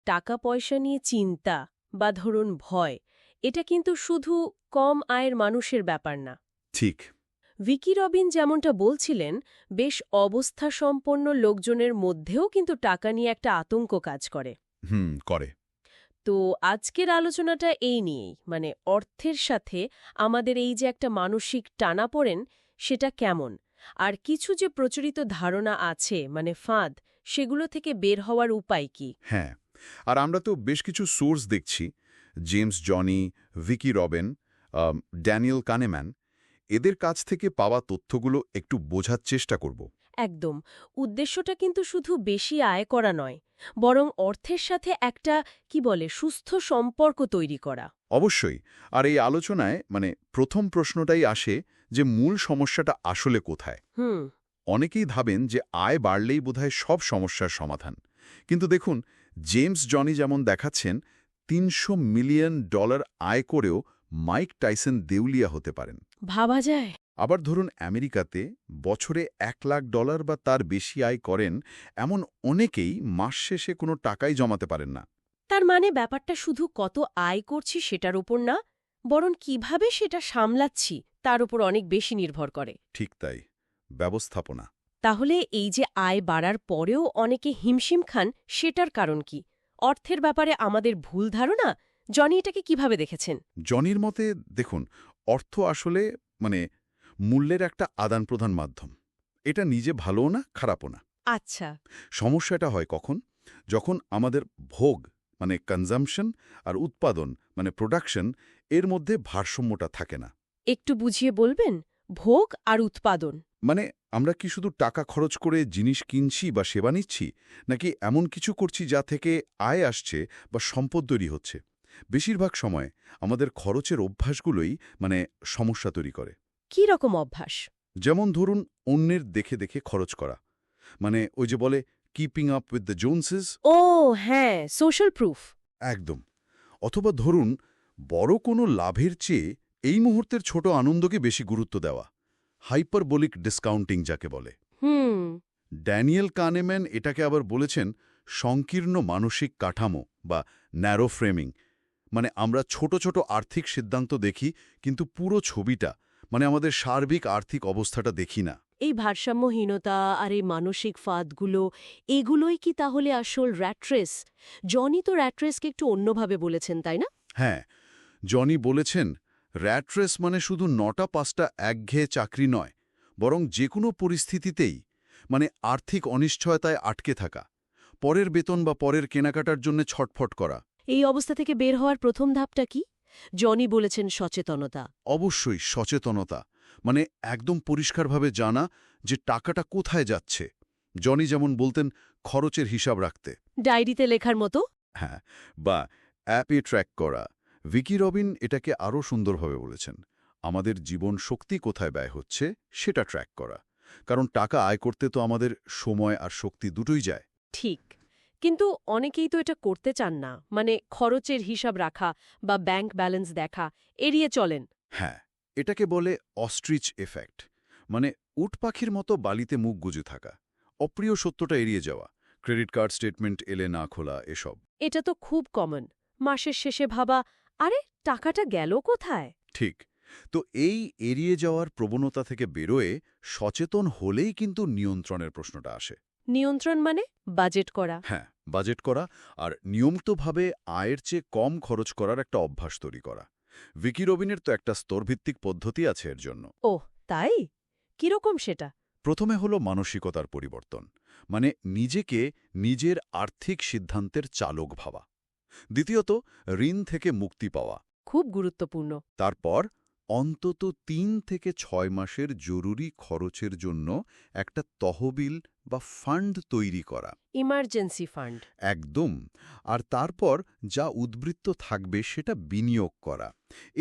টাকা পয়সা নিয়ে চিন্তা বা ধরুন ভয় এটা কিন্তু শুধু কম আয়ের মানুষের ব্যাপার না। ঠিক। ভিকি রবিন যেমনটা বলছিলেন, বেশ অবস্থাসম্পন্ন লোকজনের মধ্যেও কিন্তু টাকা নিয়ে একটা আতঙ্ক কাজ করে। করে। তো আজকের আলোচনাটা এই নিয়েই, মানে অর্থের সাথে আমাদের এই যে একটা মানসিক টানাপোড়েন সেটা কেমন, আর কিছু যে প্রচলিত ধারণা আছে মানে ফাঁদ, সেগুলো থেকে বের হওয়ার উপায় কি। হ্যাঁ, আর আমরা তো বেশ কিছু সোর্স দেখছি, জেমস জনি, ভিকি রবেন, ড্যানিয়েল কানেম্যান, এদের কাছ থেকে পাওয়া তথ্যগুলো একটু বোঝার চেষ্টা করব। একদম। উদ্দেশ্যটা কিন্তু শুধু বেশি আয় করা নয়, বরং অর্থের সাথে একটা কি বলে সুস্থ সম্পর্ক তৈরি করা। অবশ্যই। আর এই আলোচনায় প্রথম প্রশ্নটাই আসে যে মূল সমস্যাটা আসলে কোথায়। হুম। অনেকেই ভাবেন যে আয় বাড়লেই বোধহয় সব সমস্যার সমাধান। কিন্তু দেখুন, জেমস জনি যেমন দেখাচ্ছেন, $300 মিলিয়ন আয় করেও মাইক টাইসন দেউলিয়া হতে পারেন। ভাবা যায়। আবার ধরুন, আমেরিকাতে বছরে $1 লাখ বা তার বেশি আয় করেন এমন অনেকেই মাস শেষে কোনো টাকাই জমাতে পারেন না। তার মানে ব্যাপারটা শুধু কত আয় করছি সেটার উপর না, বরং কিভাবে সেটা সামলাচ্ছি তার উপর অনেক বেশি নির্ভর করে। ঠিক তাই, ব্যবস্থাপনা। তাহলে এই যে আয় বাড়ার পরেও অনেকে হিমশিম খান, সেটার কারণ কি? অর্থের ব্যাপারে আমাদের ভুল ধারণা? জনি এটাকে কিভাবে দেখেছেন? জনির মতে দেখুন, অর্থ আসলে মানে মূল্যের একটা আদান প্রদান মাধ্যম। এটা নিজে ভালোও না, খারাপও না। আচ্ছা। সমস্যাটা হয় কখন? যখন আমাদের ভোগ কনজাম্পশন আর উৎপাদন প্রোডাকশন এর মধ্যে ভারসাম্যটা থাকে না। একটু বুঝিয়ে বলবেন? ভোগ আর উৎপাদন। আমরা কি শুধু টাকা খরচ করে জিনিস কিনছি বা সেবা নিচ্ছি, নাকি এমন কিছু করছি যা থেকে আয় আসছে বা সম্পদ তৈরি হচ্ছে? বেশিরভাগ সময় আমাদের খরচের অভ্যাসগুলোই সমস্যা তৈরি করে। কি রকম অভ্যাস? যেমন ধরুন, অন্যের দেখে দেখে খরচ করা, ওই যে বলে কিপিং আপ উইথ দ্য জোনসেস। ও হ্যাঁ, সোশ্যাল প্রুফ। একদম। অথবা ধরুন, বড় কোনো লাভের চেয়ে এই মুহূর্তের ছোট আনন্দকে বেশি গুরুত্ব দেওয়া, হাইপারবোলিক ডিসকাউন্টিং যাকে বলে। হুম। ড্যানিয়েল কানেম্যান এটাকে আবার বলেছেন সংকীর্ণ মানসিক কাঠামো বা ন্যারো ফ্রেমিং। আমরা ছোট ছোট আর্থিক সিদ্ধান্ত দেখি, কিন্তু পুরো ছবিটা আমাদের সার্বিক আর্থিক অবস্থাটা দেখি না। এই ভারসাম্যহীনতা আর এই মানসিক ফাঁদগুলো, এগুলোই কি তাহলে আসল র্যাট্রেস? জনি তো র্যাট্রেসকে একটু অন্যভাবে বলেছেন, তাই না? হ্যাঁ, জনি বলেছেন র্যাট রেস শুধু ৯টা-৫টা একঘেয়ে চাকরি নয়, বরং যে কোনো পরিস্থিতিতেই আর্থিক অনিশ্চয়তায় আটকে থাকা, পরের বেতন বা পরের কেনাকাটার জন্য ছটফট করা। এই অবস্থা থেকে বের হওয়ার প্রথম ধাপটা কি? জনি বলেছেন সচেতনতা। অবশ্যই সচেতনতা, একদম পরিষ্কারভাবে জানা যে টাকাটা কোথায় যাচ্ছে। জনি যেমন বলতেন খরচের হিসাব রাখতে। ডায়েরিতে লেখার মতো? হ্যাঁ, বা অ্যাপে ট্র্যাক করা। ভিকি রবিন এটাকে আরও সুন্দরভাবে বলেছেন, আমাদের জীবন শক্তি কোথায় ব্যয় হচ্ছে সেটা ট্র্যাক করা। কারণ টাকা আয় করতে তো আমাদের সময় আর শক্তি দুটোই যায়। ঠিক। কিন্তু অনেকেই তো এটা করতে চান না, মানে খরচের হিসাব রাখা বা ব্যাংক ব্যালেন্স দেখা এড়িয়ে চলেন। হ্যাঁ, এটাকে বলে অস্ট্রিচ এফেক্ট, উট পাখির মতো বালিতে মুখ গুজে থাকা, অপ্রিয় সত্যটা এড়িয়ে যাওয়া, ক্রেডিট কার্ড স্টেটমেন্ট এলে না খোলা, এসব। এটা তো খুব কমন। মাসের শেষে ভাবা, আরে টাকাটা গেল কোথায়? ঠিক। তো এই এড়িয়ে যাওয়ার প্রবণতা থেকে বেরোয় সচেতন হলেই কিন্তু নিয়ন্ত্রণের প্রশ্নটা আসে। নিয়ন্ত্রণ মানে বাজেট করা। হ্যাঁ, বাজেট করা আর নিয়মিতভাবে আয়ের চেয়ে কম খরচ করার একটা অভ্যাস তৈরি করা। ভিকি রবিনের তো একটা স্তরভিত্তিক পদ্ধতি আছে এর জন্য। ওহ তাই? কিরকম সেটা? প্রথমে হলো মানসিকতার পরিবর্তন, নিজেকে নিজের আর্থিক সিদ্ধান্তের চালক ভাবা। দ্বিতীয়ত, ঋণ থেকে মুক্তি পাওয়া। খুব গুরুত্বপূর্ণ। তারপর অন্তত ৩ থেকে ৬ মাসের জরুরি খরচের জন্য একটা তহবিল বা ফান্ড তৈরি করা। Emergency fund. একদম। আর তারপর যা উদ্বৃত্ত থাকবে সেটা বিনিয়োগ করা।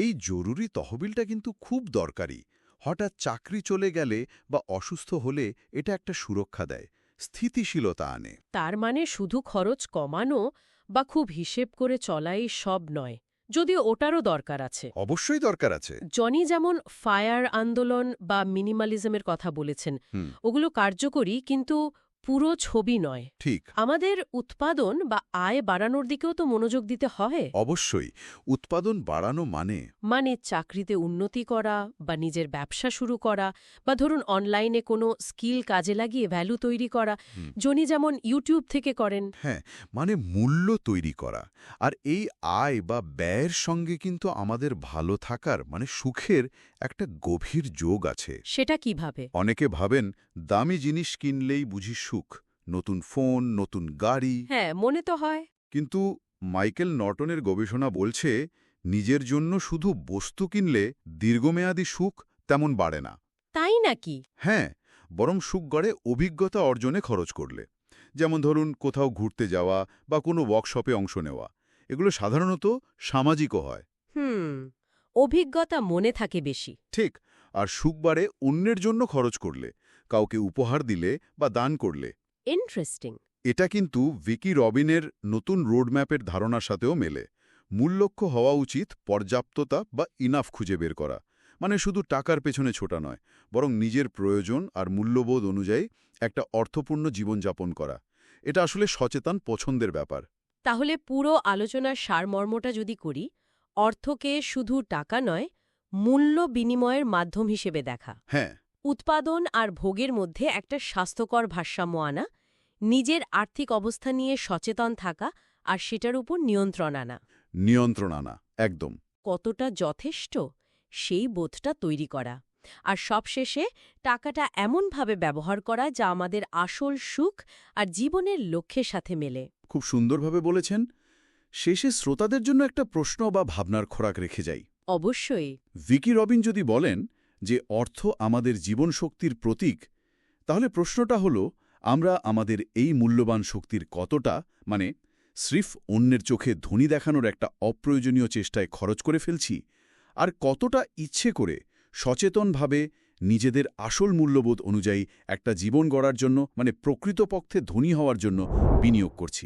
এই জরুরি তহবিলটা কিন্তু খুব দরকারি। হঠাৎ চাকরি চলে গেলে বা অসুস্থ হলে এটা একটা সুরক্ষা দেয়, স্থিতিশীলতা আনে। তার মানে শুধু খরচ কমানো বা খুব হিসেব করে চলাই সব নয়, যদিও ওটারও দরকার আছে। অবশ্যই দরকার আছে। জনি যেমন ফায়ার আন্দোলন বা মিনিমালিজমের কথা বলেছেন, হুম। ওগুলো কার্যকরী, কিন্তু পুরো ছবি নয়। ঠিক। আমাদের উৎপাদন বা আয় বাড়ানোর দিকেও তো মনোযোগ দিতে হয়। অবশ্যই। উৎপাদন বাড়ানো মানে চাকরিতে উন্নতি করা বা নিজের ব্যবসা শুরু করা বা ধরুন অনলাইনে কোনো স্কিল কাজে লাগিয়ে ভ্যালু তৈরি করা, জনি যেমন ইউটিউব থেকে করেন। হ্যাঁ, মানে মূল্য তৈরি করা। আর এই আয় বা ব্যয়ের সঙ্গে কিন্তু আমাদের ভালো থাকার মানে সুখের একটা গভীর যোগ আছে। সেটা কিভাবে? অনেকে ভাবেন দামি জিনিস কিনলেই বুঝি সুখ, নতুন ফোন, নতুন গাড়ি। হ্যাঁ, মনে তো হয়। কিন্তু মাইকেল নর্টনের গবেষণা বলছে নিজের জন্য শুধু বস্তু কিনলে দীর্ঘমেয়াদী সুখ তেমন বাড়ে না। তাই নাকি? হ্যাঁ, বরং সুখ গড়ে অভিজ্ঞতা অর্জনে খরচ করলে। যেমন ধরুন কোথাও ঘুরতে যাওয়া বা কোনো ওয়ার্কশপে অংশ নেওয়া। এগুলো সাধারণত সামাজিকও হয়। অভিজ্ঞতা মনে থাকে বেশি। ঠিক। আর সুখ বাড়ে অন্যের জন্য খরচ করলে, কাউকে উপহার দিলে বা দান করলে। ইন্টারেস্টিং। এটা কিন্তু ভিকি রবিনের নতুন রোডম্যাপের ধারণার সাথেও মেলে। মূল লক্ষ্য হওয়া উচিত পর্যাপ্ততা বা ইনাফ খুঁজে বের করা। মানে শুধু টাকার পেছনে ছোটা নয়, বরং নিজের প্রয়োজন আর মূল্যবোধ অনুযায়ী একটা অর্থপূর্ণ জীবনযাপন করা। এটা আসলে সচেতন পছন্দের ব্যাপার। তাহলে পুরো আলোচনার সারমর্মটা যদি করি, অর্থকে শুধু টাকা নয়, মূল্য বিনিময়ের মাধ্যম হিসেবে দেখা। হ্যাঁ। উৎপাদন আর ভোগের মধ্যে একটা স্বাস্থ্যকর ভারসাম্য আনা, নিজের আর্থিক অবস্থা নিয়ে সচেতন থাকা আর সেটার উপর নিয়ন্ত্রণ আনা। নিয়ন্ত্রণ আনা, একদম। কতটা যথেষ্ট সেই বোধটা তৈরি করা। আর সবশেষে টাকাটা এমনভাবে ব্যবহার করা যা আমাদের আসল সুখ আর জীবনের লক্ষ্যের সাথে মেলে। খুব সুন্দরভাবে বলেছেন। শেষে শ্রোতাদের জন্য একটা প্রশ্ন বা ভাবনার খোরাক রেখে যাই। অবশ্যই। ভিকি রবিন যদি বলেন যে অর্থ আমাদের জীবনশক্তির প্রতীক, তাহলে প্রশ্নটা হলো আমরা আমাদের এই মূল্যবান শক্তির কতটা মানে স্রিফ অন্যের চোখে ধনী দেখানোর একটা অপ্রয়োজনীয় চেষ্টায় খরচ করে ফেলছি, আর কতটা ইচ্ছে করে সচেতনভাবে নিজেদের আসল মূল্যবোধ অনুযায়ী একটা জীবন গড়ার জন্য মানে প্রকৃতপক্ষে ধনী হওয়ার জন্য বিনিয়োগ করছি।